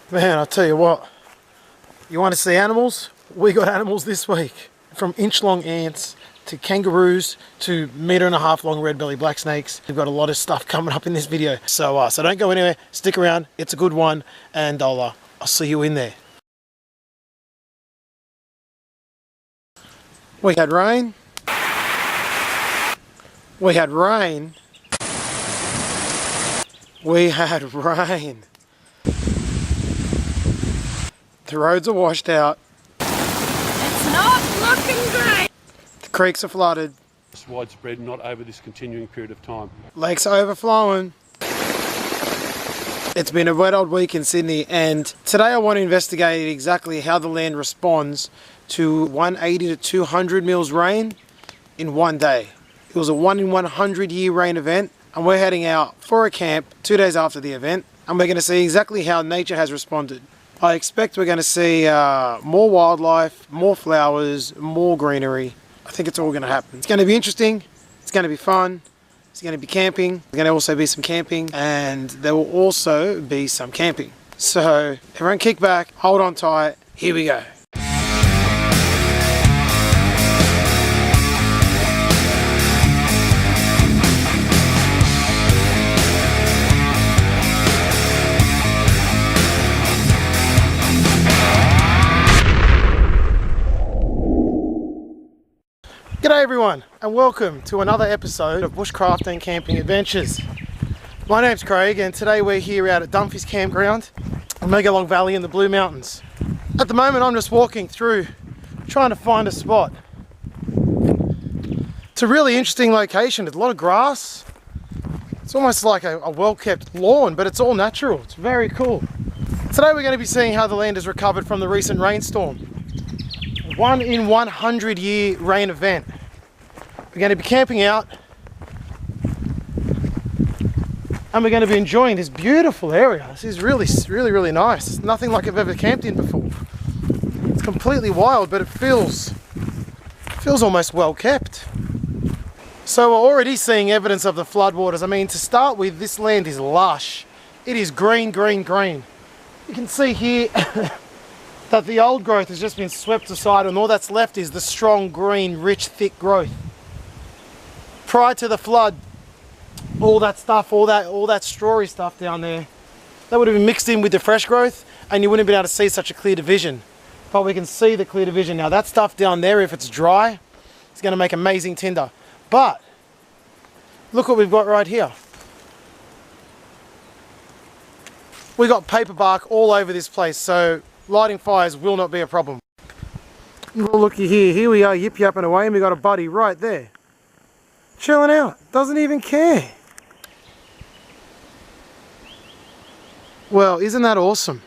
Man, I tell you what, you want to see animals? We got animals this week. From inch-long ants to kangaroos to 1.5 meter long red-bellied black snakes. We've got a lot of stuff coming up in this video. So don't go anywhere, stick around, it's a good one, and I'll see you in there. We had rain. We had rain. We had rain. The roads are washed out. It's not looking great. The creeks are flooded. It's widespread, not over this continuing period of time. Lakes are overflowing. It's been a wet old week in Sydney, and today I want to investigate exactly how the land responds to 180 to 200 mils rain in one day. It was a 1 in 100 year rain event, and we're heading out for a camp 2 days after the event, and we're going to see exactly how nature has responded. I expect we're going to see more wildlife, more flowers, more greenery. I think it's all going to happen. It's going to be interesting, it's going to be fun, it's going to be camping, there's going to also be some camping, and there will also be some camping. So everyone kick back, hold on tight, here we go. G'day everyone, and welcome to another episode of Bushcraft and Camping Adventures. My name's Craig, and today we're here out at Dunphy's Campground in Megalong Valley in the Blue Mountains. At the moment I'm just walking through, trying to find a spot. It's a really interesting location. There's a lot of grass. It's almost like a well-kept lawn, but it's all natural. It's very cool. Today we're going to be seeing how the land has recovered from the recent rainstorm. 1 in 100 year rain event. We're going to be camping out and we're going to be enjoying this beautiful area. This is really nice. It's nothing like I've ever camped in before. It's completely wild, but it feels almost well kept. So we're already seeing evidence of the floodwaters. I mean, to start with, this land is lush. It is green. You can see here that the old growth has just been swept aside, and all that's left is the strong green, rich, thick growth. Prior to the flood, all that stuff, all that strawy stuff down there, that would have been mixed in with the fresh growth, and you wouldn't have been able to see such a clear division. But we can see the clear division now. That stuff down there, if it's dry, it's going to make amazing tinder. But look what we've got right here. We got paper bark all over this place, so lighting fires will not be a problem. Well, looky here we are yip-yapping away, and we got a buddy right there. Chilling out, doesn't even care. Well, isn't that awesome?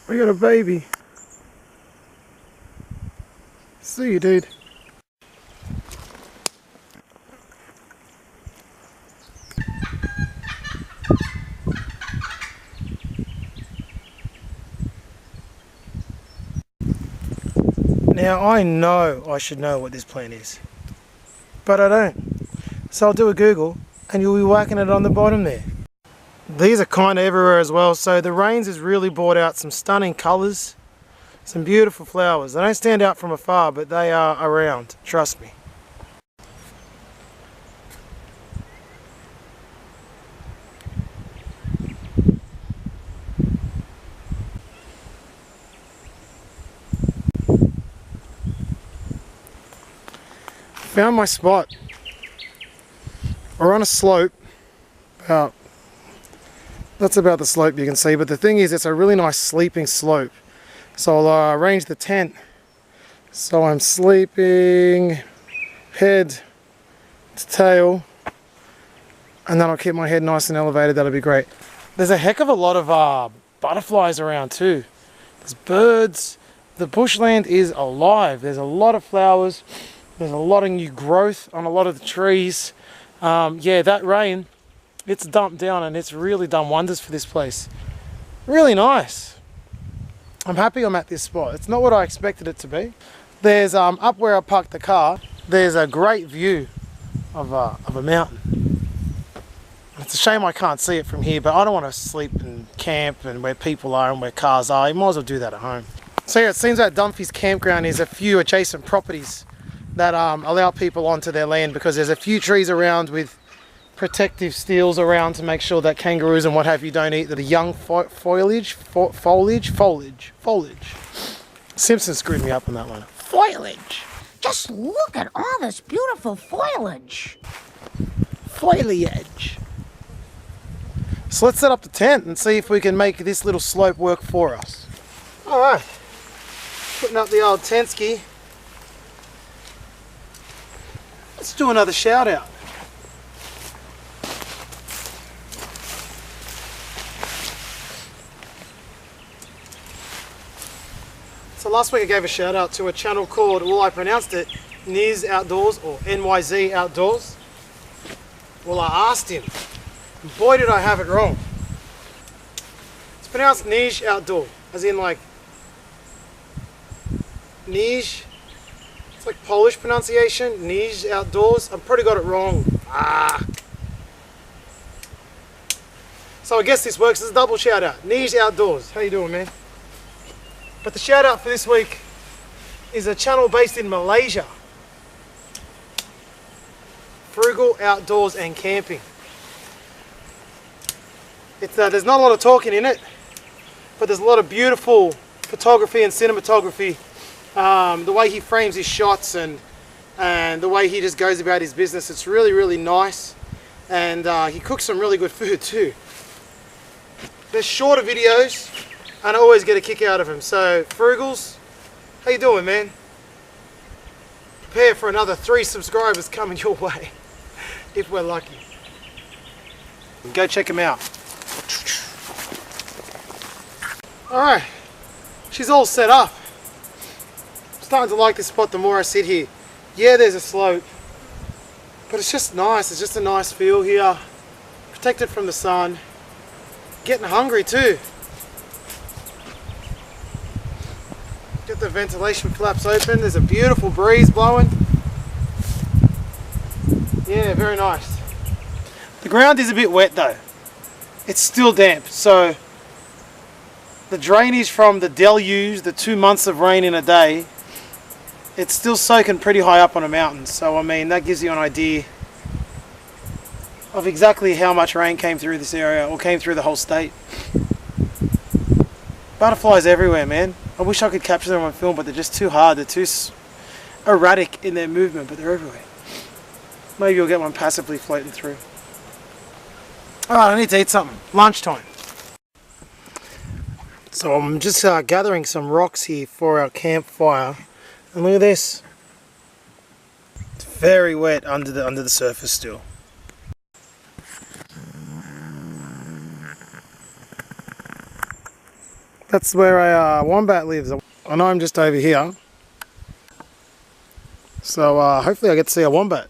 We got a baby. See you, dude. Now I know I should know what this plant is, but I don't. So I'll do a Google and you'll be whacking it on the bottom there. These are kind of everywhere as well, so the rains has really brought out some stunning colours, some beautiful flowers. They don't stand out from afar, but they are around, trust me. Found my spot. We're on a slope, that's about the slope you can see, but the thing is, it's a really nice sleeping slope. So I'll arrange the tent so I'm sleeping head to tail, and then I'll keep my head nice and elevated. That'll be great. There's a heck of a lot of butterflies around too. There's birds. The bushland is alive. There's a lot of flowers. There's a lot of new growth on a lot of the trees. Yeah, that rain, it's dumped down and it's really done wonders for this place. Really nice. I'm happy I'm at this spot. It's not what I expected it to be. There's up where I parked the car, there's a great view of a mountain. It's a shame I can't see it from here, but I don't want to sleep and camp and where people are and where cars are. You might as well do that at home. So yeah, it seems that Dunphy's campground is a few adjacent properties that allow people onto their land, because there's a few trees around with protective steels around to make sure that kangaroos and what have you don't eat the young foliage. Simpson screwed me up on that one. Foliage. Just look at all this beautiful foliage. Foliage. So let's set up the tent and see if we can make this little slope work for us. Alright, putting up the old tent ski. Let's do another shout out. So last week I gave a shout out to a channel called, well, I pronounced it Niz Outdoors or NYZ Outdoors. Well, I asked him, and boy did I have it wrong. It's pronounced Niche Outdoor, as in like Niche. It's like Polish pronunciation, Niche Outdoors. I've probably got it wrong. So I guess this works as a double shout out. Niche Outdoors. How you doing, man? But the shout out for this week is a channel based in Malaysia. Frugal Outdoors and Camping. It's there's not a lot of talking in it, but there's a lot of beautiful photography and cinematography. The way he frames his shots and the way he just goes about his business, it's really, really nice. And he cooks some really good food too. There's shorter videos, and I always get a kick out of him. So, Frugals, how you doing, man? Prepare for another 3 subscribers coming your way, if we're lucky. Go check him out. Alright, she's all set up. I'm starting to like this spot the more I sit here. Yeah, there's a slope, but it's just nice. It's just a nice feel here. Protected from the sun. Getting hungry too. Get the ventilation flaps open. There's a beautiful breeze blowing. Yeah, very nice. The ground is a bit wet though. It's still damp, so the drainage from the deluge, the 2 months of rain in a day, it's still soaking pretty high up on a mountain. So I mean, that gives you an idea of exactly how much rain came through this area, or came through the whole state. Butterflies everywhere, man. I wish I could capture them on film, but they're just too hard. They're too erratic in their movement, but they're everywhere. Maybe you'll get one passively floating through. Alright, I need to eat something. Lunchtime. So I'm just gathering some rocks here for our campfire. And look at this. It's very wet under the surface still. That's where a wombat lives. I know I'm just over here. So hopefully I get to see a wombat.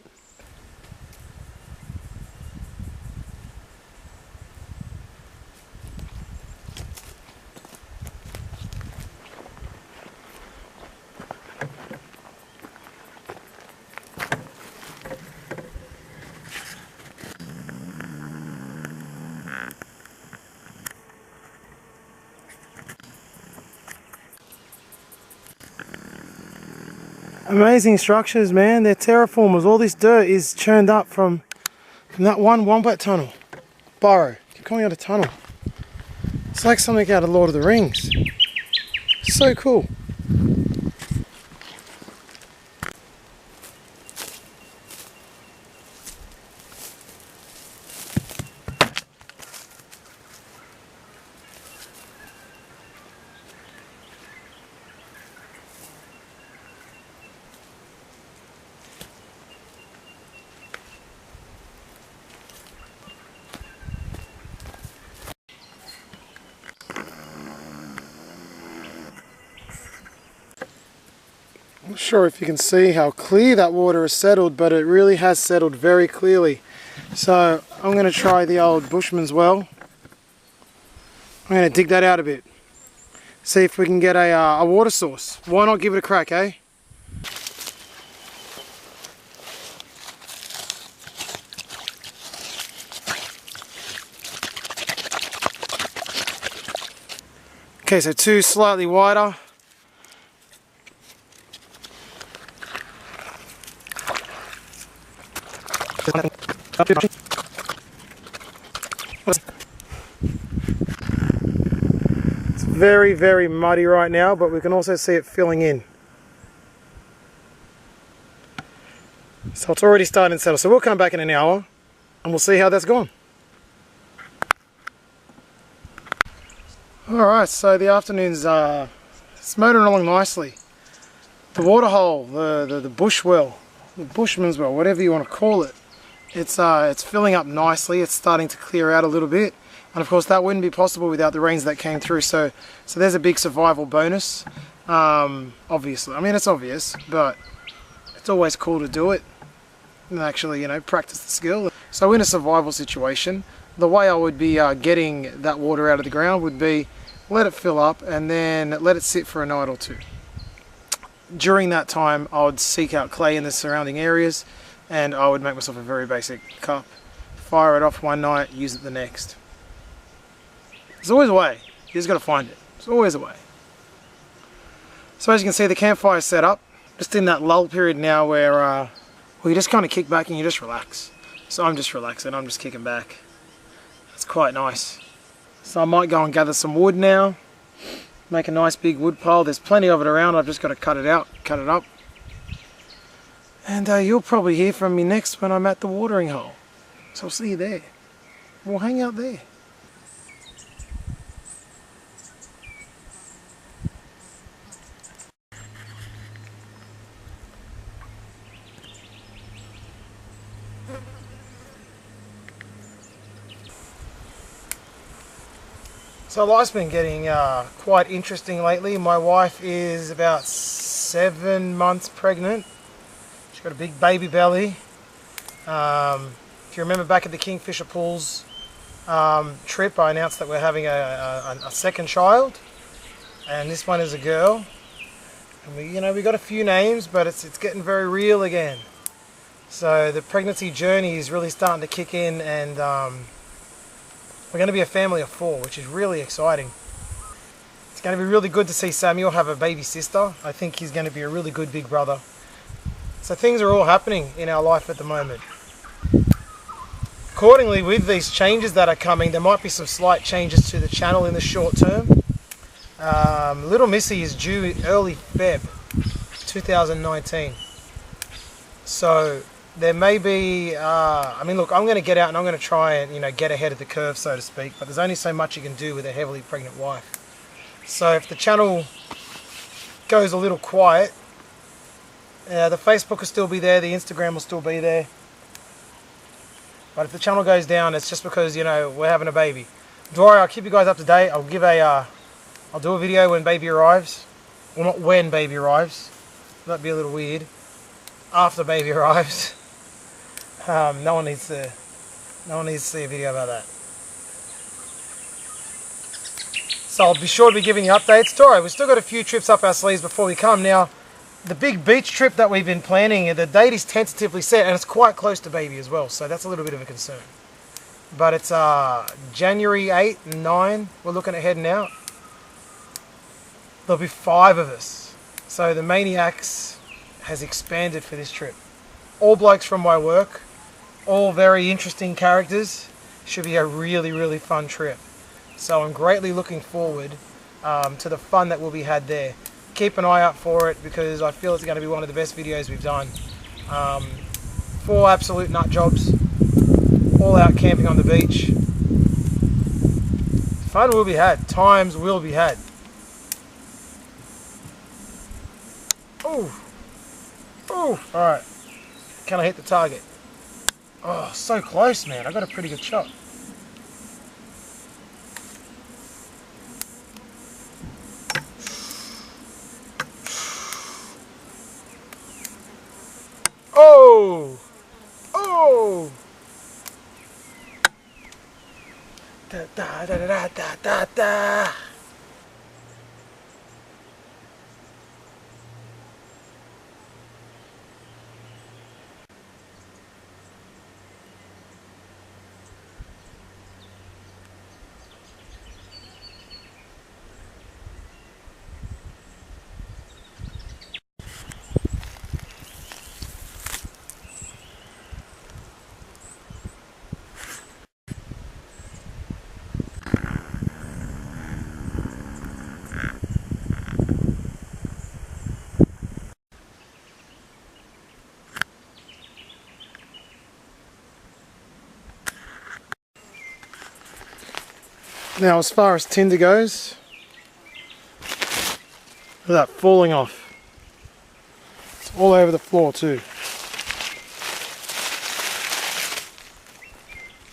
Amazing structures, man. They're terraformers. All this dirt is churned up from that one wombat tunnel. Burrow. Keep calling it a tunnel. It's like something out of Lord of the Rings. So cool. Not sure if you can see how clear that water has settled, but it really has settled very clearly. So I'm going to try the old Bushman's well. I'm going to dig that out a bit. See if we can get a water source. Why not give it a crack, eh? Okay, so two slightly wider. It's very, very muddy right now, but we can also see it filling in. So it's already starting to settle. So we'll come back in an hour and we'll see how that's gone. Alright, so the afternoon's it's motoring along nicely. The water hole, the bush well, the bushman's well, whatever you want to call it, it's filling up nicely. It's starting to clear out a little bit, and of course that wouldn't be possible without the rains that came through. So there's a big survival bonus. Obviously, I mean it's obvious, but it's always cool to do it and actually, you know, practice the skill. So in a survival situation, the way I would be getting that water out of the ground would be let it fill up and then let it sit for a night or two. During that time I would seek out clay in the surrounding areas and I would make myself a very basic cup, fire it off one night, use it the next. There's always a way, you just got to find it. There's always a way. So as you can see, the campfire is set up, just in that lull period now where well, you just kind of kick back and you just relax. So I'm just relaxing, I'm just kicking back. It's quite nice. So I might go and gather some wood now, make a nice big wood pile. There's plenty of it around, I've just got to cut it out, cut it up. And you'll probably hear from me next when I'm at the watering hole. So I'll see you there. We'll hang out there. So life's been getting quite interesting lately. My wife is about 7 months pregnant. She's got a big baby belly. If you remember back at the Kingfisher Pools trip, I announced that we're having a second child, and this one is a girl. And we got a few names, but it's getting very real again. So the pregnancy journey is really starting to kick in, and we're going to be a family of 4, which is really exciting. It's going to be really good to see Samuel have a baby sister. I think he's going to be a really good big brother. So things are all happening in our life at the moment. Accordingly, with these changes that are coming, there might be some slight changes to the channel in the short term. Little Missy is due early Feb 2019. So there may be, I mean look, I'm going to get out and I'm going to try and get ahead of the curve, so to speak, but there's only so much you can do with a heavily pregnant wife. So if the channel goes a little quiet, the Facebook will still be there, the Instagram will still be there. But if the channel goes down, it's just because, we're having a baby. Don't worry, I'll keep you guys up to date. I'll do a video when baby arrives. Well, not when baby arrives. That'd be a little weird. After baby arrives. No one needs to see a video about that. So I'll be sure to be giving you updates. It's alright, we've still got a few trips up our sleeves before we come. Now, the big beach trip that we've been planning, the date is tentatively set, and it's quite close to baby as well, so that's a little bit of a concern. But it's January 8 and 9, we're looking at heading out. There'll be 5 of us. So the Maniacs has expanded for this trip. All blokes from my work, all very interesting characters. Should be a really, really fun trip. So I'm greatly looking forward to the fun that will be had there. Keep an eye out for it because I feel it's going to be one of the best videos we've done. 4 absolute nut jobs, all out camping on the beach. Fun will be had, times will be had. Oh, alright. Can I hit the target? Oh, so close, man. I got a pretty good shot. Da, da, da, da, da, da, da. Now, as far as tinder goes, look at that falling off. It's all over the floor too.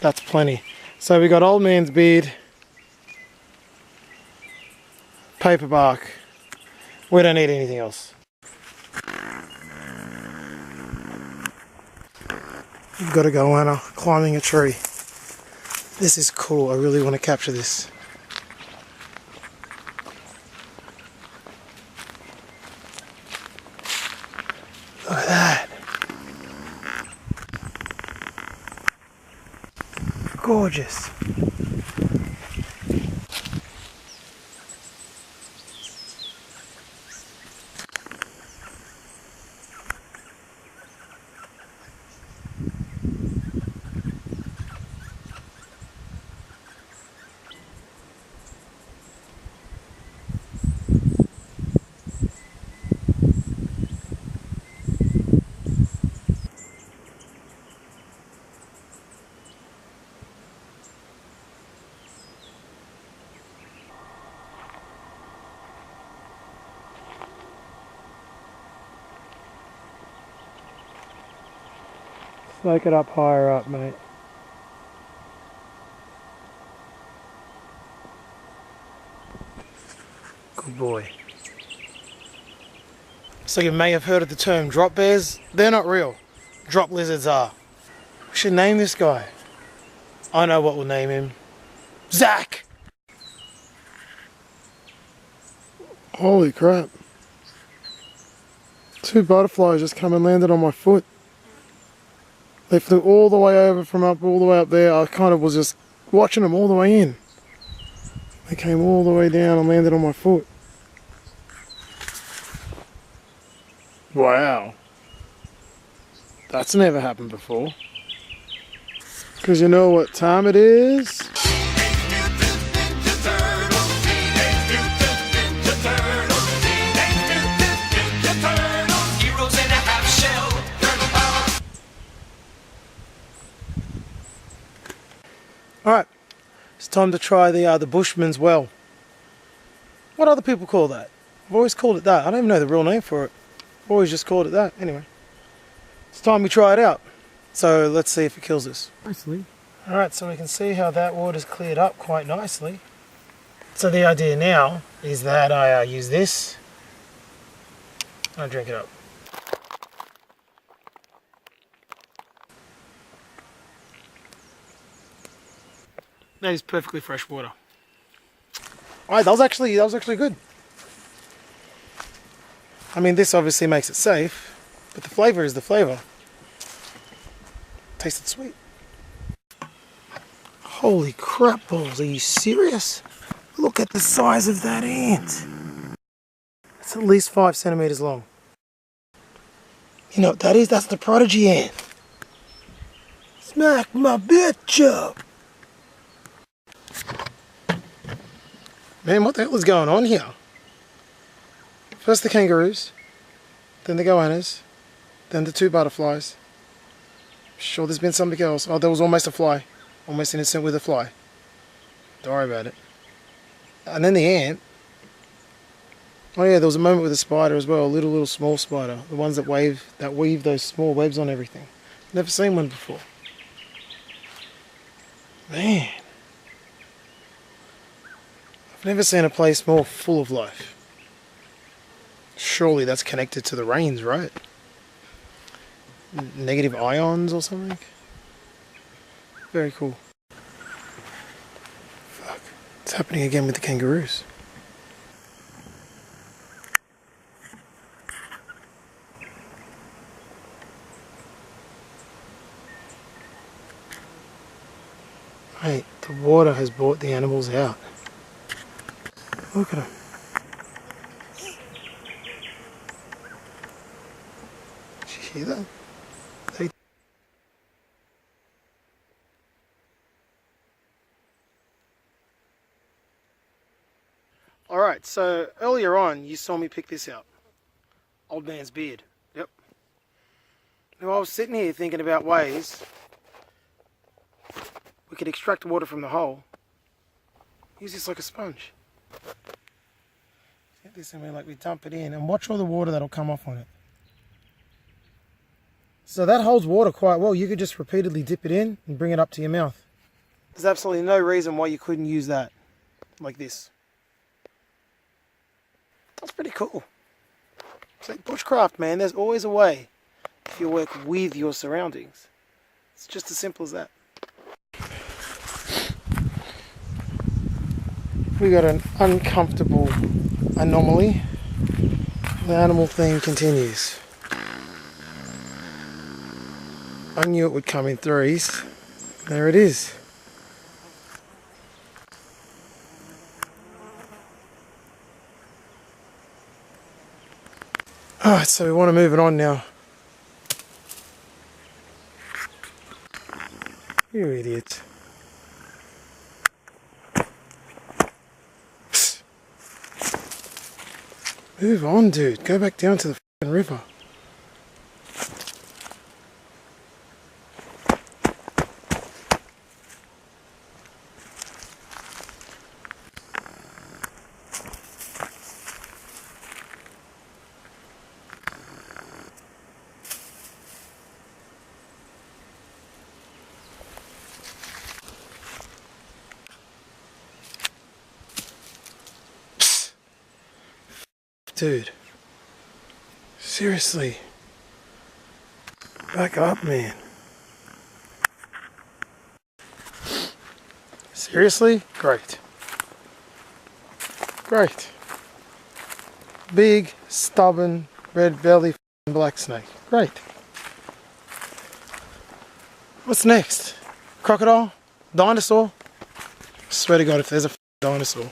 That's plenty. So we got old man's beard, paper bark. We don't need anything else. You've got to go, Anna, climbing a tree. This is cool. I really want to capture this. Look at that. Gorgeous. Soak it up higher up, mate. Good boy. So you may have heard of the term drop bears. They're not real. Drop lizards are. We should name this guy. I know what we'll name him. Zach! Holy crap. 2 butterflies just come and landed on my foot. They flew all the way over from all the way up there. I kind of was just watching them all the way in. They came all the way down and landed on my foot. Wow. That's never happened before. Because you know what time it is? Alright, it's time to try the Bushman's well. What other people call that? I've always called it that. I don't even know the real name for it. I've always just called it that. Anyway, it's time we try it out. So let's see if it kills us. Nicely. Alright, so we can see how that water's cleared up quite nicely. So the idea now is that I use this and I drink it up. That is perfectly fresh water. Alright, that was actually good. I mean, this obviously makes it safe, but the flavour is the flavour. Tasted sweet. Holy crap balls, are you serious? Look at the size of that ant. It's at least 5 centimeters long. You know what that is? That's the prodigy ant. Smack my bitch up. Man, what the hell is going on here? First the kangaroos, then the goannas, then the 2 butterflies. Sure, there's been something else. Oh, there was almost a fly. Almost an incident with a fly. Don't worry about it. And then the ant. Oh yeah, there was a moment with a spider as well. A little small spider. The ones that weave those small webs on everything. Never seen one before. Man. I've never seen a place more full of life. Surely that's connected to the rains, right? Negative ions or something? Very cool. It's happening again with the kangaroos. Mate, the water has brought the animals out. Look at them. Did you hear that? Alright, so earlier on you saw me pick this out. Old man's beard. Yep. Now I was sitting here thinking about ways we could extract water from the hole. Use this like a sponge. Get this in there, like we dump it in, and watch all the water that'll come off on it. So that holds water quite well. You could just repeatedly dip it in and bring it up to your mouth. There's absolutely no reason why you couldn't use that like this. That's pretty cool. It's like bushcraft, man. There's always a way if you work with your surroundings. It's just as simple as that. We got an uncomfortable anomaly. The animal theme continues. I knew it would come in threes. There it is. Alright, so we want to move it on now. You idiot. Psst. Move on, dude. Go back down to the f***ing river. Dude, seriously, back up, man. Seriously? Great. Great. Big, stubborn, red belly black snake. Great. What's next? Crocodile? Dinosaur? I swear to God, if there's a dinosaur.